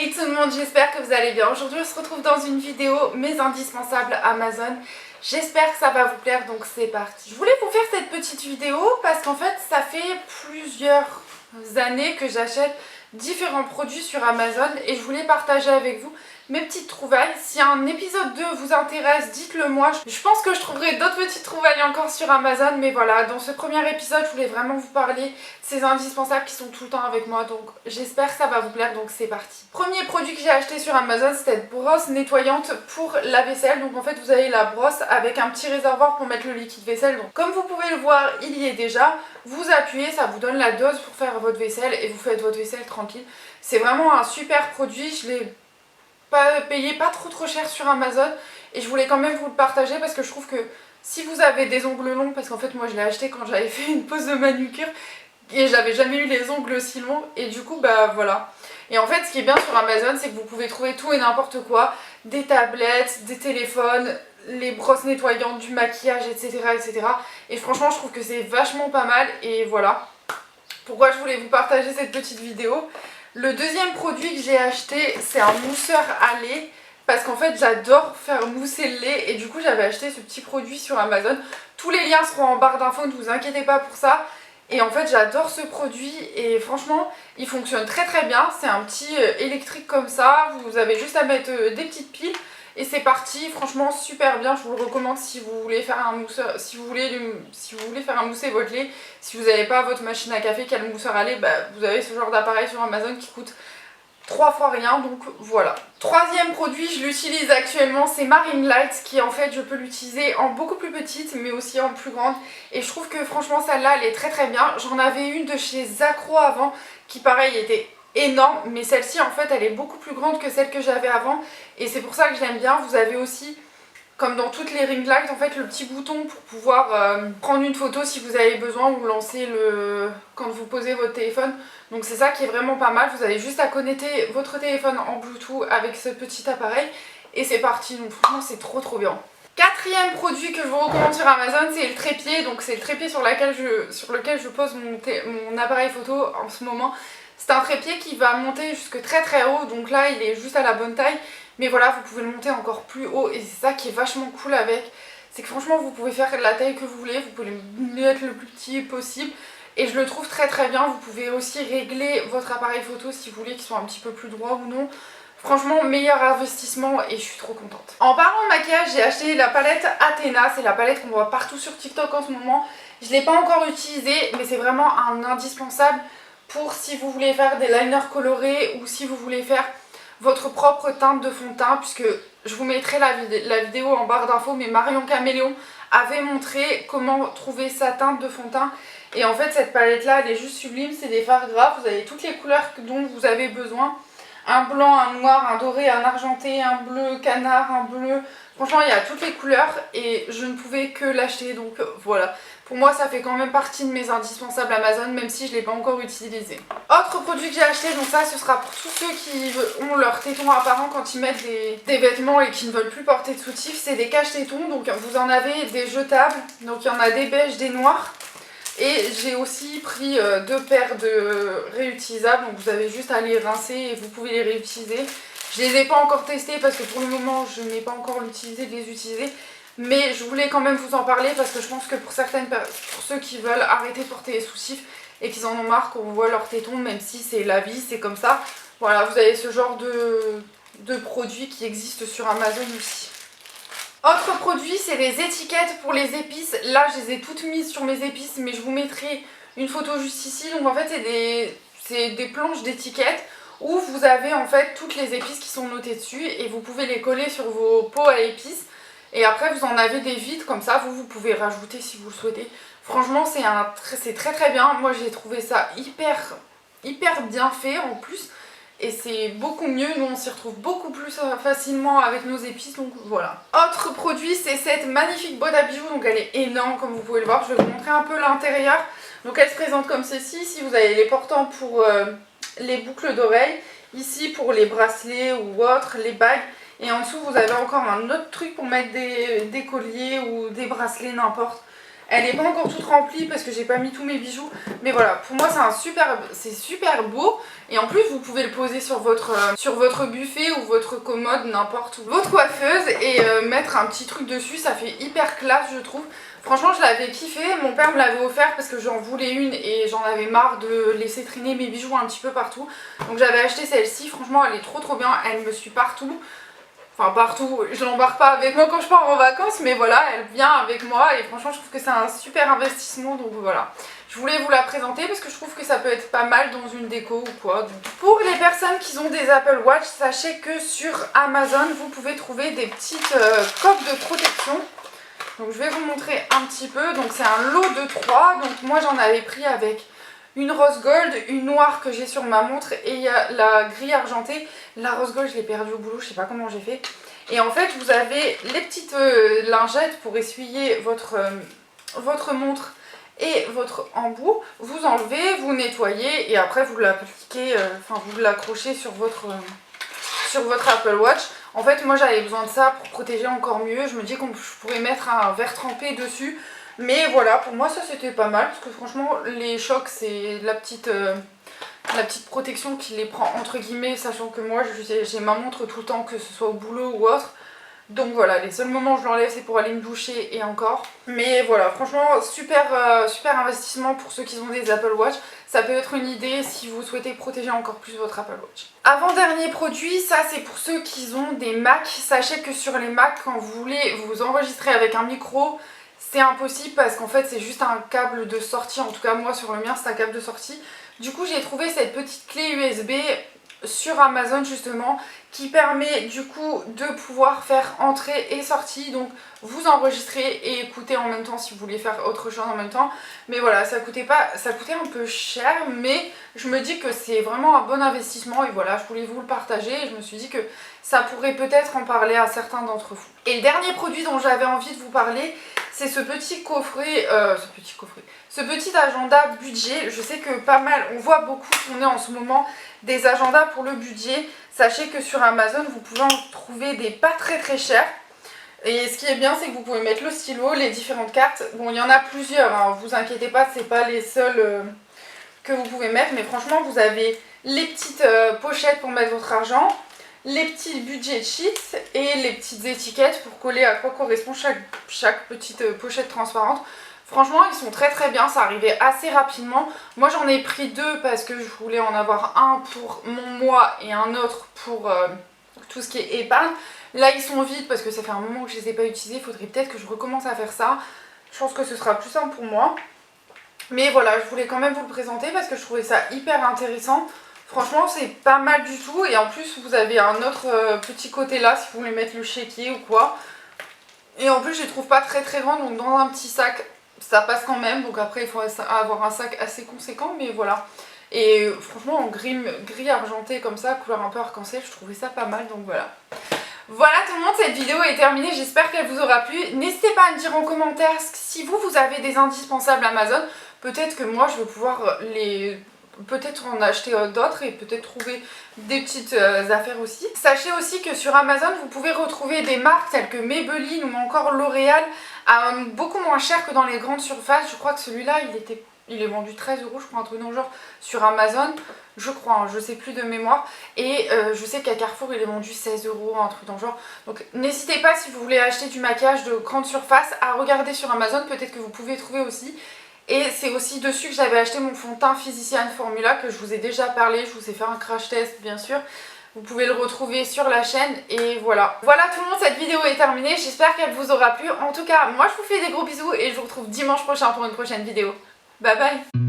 Salut tout le monde, j'espère que vous allez bien. Aujourd'hui on se retrouve dans une vidéo mes indispensables Amazon. J'espère que ça va vous plaire, donc c'est parti. Je voulais vous faire cette petite vidéo parce qu'en fait ça fait plusieurs années que j'achète différents produits sur Amazon et je voulais partager avec vous mes petites trouvailles. Si un épisode 2 vous intéresse, dites-le moi. Je pense que je trouverai d'autres petites trouvailles encore sur Amazon, mais voilà, dans ce premier épisode, je voulais vraiment vous parler de ces indispensables qui sont tout le temps avec moi, donc j'espère que ça va vous plaire, donc c'est parti. Premier produit que j'ai acheté sur Amazon, c'était cette brosse nettoyante pour la vaisselle. Donc en fait, vous avez la brosse avec un petit réservoir pour mettre le liquide vaisselle. Donc comme vous pouvez le voir, il y est déjà. Vous appuyez, ça vous donne la dose pour faire votre vaisselle et vous faites votre vaisselle tranquille. C'est vraiment un super produit, je l'ai payé pas trop cher sur Amazon et je voulais quand même vous le partager parce que je trouve que si vous avez des ongles longs, parce qu'en fait moi je l'ai acheté quand j'avais fait une pause de manucure et j'avais jamais eu les ongles aussi longs et du coup bah voilà. Et en fait ce qui est bien sur Amazon, c'est que vous pouvez trouver tout et n'importe quoi, des tablettes, des téléphones, les brosses nettoyantes, du maquillage, etc. Et franchement je trouve que c'est vachement pas mal et voilà pourquoi je voulais vous partager cette petite vidéo. Le deuxième produit que j'ai acheté, c'est un mousseur à lait parce qu'en fait j'adore faire mousser le lait et du coup j'avais acheté ce petit produit sur Amazon. Tous les liens seront en barre d'infos, ne vous inquiétez pas pour ça. Et en fait j'adore ce produit et franchement il fonctionne très bien. C'est un petit électrique comme ça, vous avez juste à mettre des petites piles et c'est parti. Franchement super bien, je vous le recommande si vous voulez faire un mousseur, si vous voulez faire un mousser votre lait. Si vous n'avez pas votre machine à café qui a le mousseur à lait, bah, vous avez ce genre d'appareil sur Amazon qui coûte 3 fois rien, donc voilà. Troisième produit, je l'utilise actuellement, c'est ma ring light qui en fait je peux l'utiliser en beaucoup plus petite mais aussi en plus grande et je trouve que franchement celle-là elle est très bien. J'en avais une de chez Zacro avant qui pareil était énorme, mais celle-ci en fait elle est beaucoup plus grande que celle que j'avais avant et c'est pour ça que je l'aime bien. Vous avez aussi, comme dans toutes les ring lights, en fait le petit bouton pour pouvoir prendre une photo si vous avez besoin ou lancer quand vous posez votre téléphone. Donc c'est ça qui est vraiment pas mal. Vous avez juste à connecter votre téléphone en Bluetooth avec ce petit appareil et c'est parti. Donc franchement c'est trop bien. Quatrième produit que je vous recommande sur Amazon, c'est le trépied. Donc c'est le trépied sur lequel je pose mon appareil photo en ce moment. C'est un trépied qui va monter jusque très haut, donc là il est juste à la bonne taille. Mais voilà, vous pouvez le monter encore plus haut et c'est ça qui est vachement cool avec. C'est que franchement vous pouvez faire la taille que vous voulez, vous pouvez le mettre le plus petit possible. Et je le trouve très bien. Vous pouvez aussi régler votre appareil photo si vous voulez qu'il soit un petit peu plus droit ou non. Franchement, meilleur investissement et je suis trop contente. En parlant de maquillage, j'ai acheté la palette Athena. C'est la palette qu'on voit partout sur TikTok en ce moment. Je ne l'ai pas encore utilisée, mais c'est vraiment un indispensable pour si vous voulez faire des liners colorés ou si vous voulez faire votre propre teinte de fond de teint, puisque je vous mettrai la vidéo en barre d'infos, mais Marion Caméléon avait montré comment trouver sa teinte de fond de teint. Et en fait cette palette là elle est juste sublime, c'est des fards gras, vous avez toutes les couleurs dont vous avez besoin. Un blanc, un noir, un doré, un argenté, un bleu canard, un bleu. Franchement il y a toutes les couleurs et je ne pouvais que l'acheter, donc voilà. Pour moi ça fait quand même partie de mes indispensables Amazon, même si je ne l'ai pas encore utilisé. Autre produit que j'ai acheté, donc ça ce sera pour tous ceux qui ont leur téton apparent quand ils mettent des vêtements et qui ne veulent plus porter de soutif, c'est des cache-tétons. Donc vous en avez des jetables, donc il y en a des beiges, des noirs. Et j'ai aussi pris 2 paires de réutilisables, donc vous avez juste à les rincer et vous pouvez les réutiliser. Je les ai pas encore testés parce que pour le moment je n'ai pas encore l'utilisé de les utiliser. Mais je voulais quand même vous en parler parce que je pense que pour ceux qui veulent arrêter de porter les soutifs et qu'ils en ont marre qu'on voit leurs tétons, même si c'est la vie, c'est comme ça. Voilà, vous avez ce genre de produits qui existent sur Amazon aussi. Autre produit, c'est les étiquettes pour les épices. Là, je les ai toutes mises sur mes épices, mais je vous mettrai une photo juste ici. Donc en fait, c'est des planches d'étiquettes où vous avez en fait toutes les épices qui sont notées dessus et vous pouvez les coller sur vos pots à épices. Et après, vous en avez des vides comme ça, vous pouvez rajouter si vous le souhaitez. Franchement, c'est très bien. Moi, j'ai trouvé ça hyper bien fait en plus. Et c'est beaucoup mieux, nous on s'y retrouve beaucoup plus facilement avec nos épices, donc voilà. Autre produit, c'est cette magnifique boîte à bijoux, donc elle est énorme comme vous pouvez le voir. Je vais vous montrer un peu l'intérieur. Donc elle se présente comme ceci, ici vous avez les portants pour les boucles d'oreilles, ici pour les bracelets ou autres, les bagues. Et en dessous vous avez encore un autre truc pour mettre des colliers ou des bracelets, n'importe. Elle n'est pas encore toute remplie parce que j'ai pas mis tous mes bijoux. Mais voilà, pour moi c'est super beau. Et en plus vous pouvez le poser sur votre buffet ou votre commode, n'importe où. Votre coiffeuse et mettre un petit truc dessus, ça fait hyper classe je trouve. Franchement je l'avais kiffé, mon père me l'avait offert parce que j'en voulais une et j'en avais marre de laisser traîner mes bijoux un petit peu partout. Donc j'avais acheté celle-ci, franchement elle est trop bien, elle me suit partout. Enfin partout, je l'embarque pas avec moi quand je pars en vacances, mais voilà, elle vient avec moi et franchement je trouve que c'est un super investissement, donc voilà. Je voulais vous la présenter parce que je trouve que ça peut être pas mal dans une déco ou quoi. Donc, pour les personnes qui ont des Apple Watch, sachez que sur Amazon, vous pouvez trouver des petites coques de protection. Donc je vais vous montrer un petit peu, donc c'est un lot de 3, donc moi j'en avais pris avec une rose gold, une noire que j'ai sur ma montre et il y a la gris argentée. La rose gold je l'ai perdue au boulot, je sais pas comment j'ai fait. Et en fait vous avez les petites lingettes pour essuyer votre montre et votre embout. Vous enlevez, vous nettoyez et après vous l'appliquez, vous l'accrochez sur votre Apple Watch. En fait moi j'avais besoin de ça pour protéger encore mieux. Je me dis que je pourrais mettre un verre trempé dessus. Mais voilà, pour moi ça c'était pas mal parce que franchement les chocs c'est la petite protection qui les prend entre guillemets, sachant que moi j'ai ma montre tout le temps, que ce soit au boulot ou autre. Donc voilà, les seuls moments où je l'enlève c'est pour aller me doucher et encore. Mais voilà, franchement super investissement pour ceux qui ont des Apple Watch. Ça peut être une idée si vous souhaitez protéger encore plus votre Apple Watch. Avant-dernier produit, ça c'est pour ceux qui ont des Mac. Sachez que sur les Mac, quand vous voulez vous enregistrer avec un micro, c'est impossible parce qu'en fait c'est juste un câble de sortie. En tout cas moi sur le mien c'est un câble de sortie. Du coup j'ai trouvé cette petite clé USB sur Amazon justement qui permet du coup de pouvoir faire entrée et sortie, donc vous enregistrez et écouter en même temps si vous voulez faire autre chose en même temps. Mais voilà, ça coûtait un peu cher, mais je me dis que c'est vraiment un bon investissement et voilà, je voulais vous le partager et je me suis dit que ça pourrait peut-être en parler à certains d'entre vous. Et le dernier produit dont j'avais envie de vous parler, c'est ce petit coffret, ce petit agenda budget. Je sais que pas mal, on voit beaucoup tourner en ce moment des agendas pour le budget. Sachez que sur Amazon vous pouvez en trouver des pas très chers. Et ce qui est bien c'est que vous pouvez mettre le stylo, les différentes cartes. Bon il y en a plusieurs, hein, vous inquiétez pas, c'est pas les seuls que vous pouvez mettre. Mais franchement vous avez les petites pochettes pour mettre votre argent, les petits budget sheets et les petites étiquettes pour coller à quoi correspond chaque petite pochette transparente. Franchement ils sont très bien, ça arrivait assez rapidement. Moi j'en ai pris 2 parce que je voulais en avoir un pour mon mois et un autre pour tout ce qui est épargne. Là ils sont vides parce que ça fait un moment que je les ai pas utilisés, il faudrait peut-être que je recommence à faire ça. Je pense que ce sera plus simple pour moi. Mais voilà, je voulais quand même vous le présenter parce que je trouvais ça hyper intéressant. Franchement c'est pas mal du tout et en plus vous avez un autre petit côté là si vous voulez mettre le chéquier ou quoi. Et en plus je les trouve pas très grand, donc dans un petit sac ça passe quand même. Donc après il faut avoir un sac assez conséquent, mais voilà. Et franchement en gris argenté comme ça, couleur un peu arc-en-ciel, je trouvais ça pas mal, donc voilà. Voilà tout le monde, cette vidéo est terminée, j'espère qu'elle vous aura plu. N'hésitez pas à me dire en commentaire si vous avez des indispensables Amazon. Peut-être que moi je vais pouvoir peut-être en acheter d'autres et peut-être trouver des petites affaires aussi. Sachez aussi que sur Amazon vous pouvez retrouver des marques telles que Maybelline ou encore L'Oréal à beaucoup moins cher que dans les grandes surfaces. Je crois que celui-là il est vendu 13 €, je crois, un truc dans le genre, sur Amazon, je crois, hein, je sais plus de mémoire. Et je sais qu'à Carrefour il est vendu 16 €, un truc dans le genre. Donc n'hésitez pas si vous voulez acheter du maquillage de grande surface à regarder sur Amazon, peut-être que vous pouvez trouver aussi. Et c'est aussi dessus que j'avais acheté mon fond de teint Physician Formula que je vous ai déjà parlé, je vous ai fait un crash test bien sûr. Vous pouvez le retrouver sur la chaîne et voilà. Voilà tout le monde, cette vidéo est terminée, j'espère qu'elle vous aura plu. En tout cas, moi je vous fais des gros bisous et je vous retrouve dimanche prochain pour une prochaine vidéo. Bye bye.